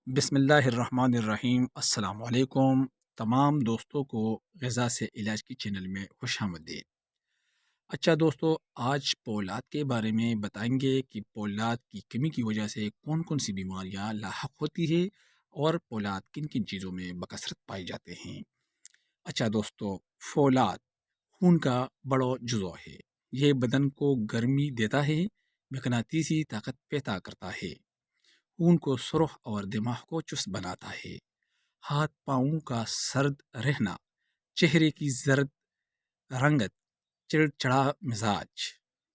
بسم اللہ الرحمن الرحیم۔ السلام علیکم تمام دوستوں کو غذا سے علاج کی چینل میں خوش آمدید۔ اچھا دوستو، آج پولاد کے بارے میں بتائیں گے کہ پولاد کی کمی کی وجہ سے کون کون سی بیماریاں لاحق ہوتی ہے اور پولاد کن کن چیزوں میں بکثرت پائے جاتے ہیں۔ اچھا دوستو، فولاد خون کا بڑا جزو ہے۔ یہ بدن کو گرمی دیتا ہے، مقناطیسی طاقت پیدا کرتا ہے، خون کو سرخ اور دماغ کو چست بناتا ہے۔ ہاتھ پاؤں کا سرد رہنا، چہرے کی زرد رنگت، چڑچڑا مزاج،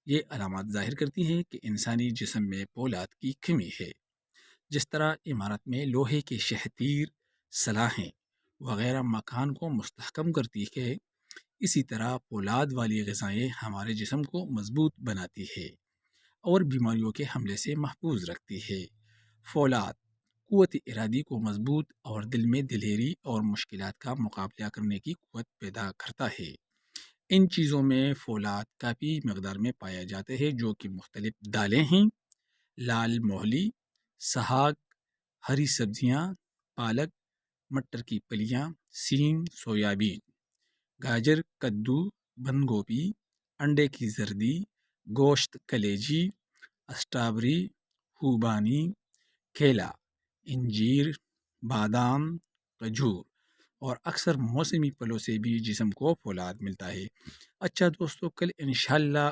یہ علامات ظاہر کرتی ہیں کہ انسانی جسم میں پولاد کی کمی ہے۔ جس طرح عمارت میں لوہے کے شہتیر، صلاحیں وغیرہ مکان کو مستحکم کرتی ہے، اسی طرح پولاد والی غذائیں ہمارے جسم کو مضبوط بناتی ہے اور بیماریوں کے حملے سے محفوظ رکھتی ہے۔ فولاد قوت ارادی کو مضبوط اور دل میں دلیری اور مشکلات کا مقابلہ کرنے کی قوت پیدا کرتا ہے۔ ان چیزوں میں فولاد کافی مقدار میں پایا جاتے ہیں، جو کہ مختلف دالیں ہیں: لال مولی، سہاگ، ہری سبزیاں، پالک، مٹر کی پلیاں، سیم، سویابین، گاجر، کدو، بند گوبھی، انڈے کی زردی، گوشت، کلیجی، اسٹرابری، خوبانی، کیلا، انجیر، بادام، کھجور اور اکثر موسمی پھلوں سے بھی جسم کو فولاد ملتا ہے۔ اچھا دوستو، کل انشاءاللہ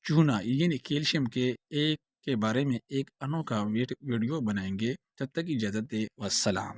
چونا یعنی کیلشیم کے بارے میں ایک انوکھا ویڈیو بنائیں گے۔ تب تک اجازت دے، والسلام۔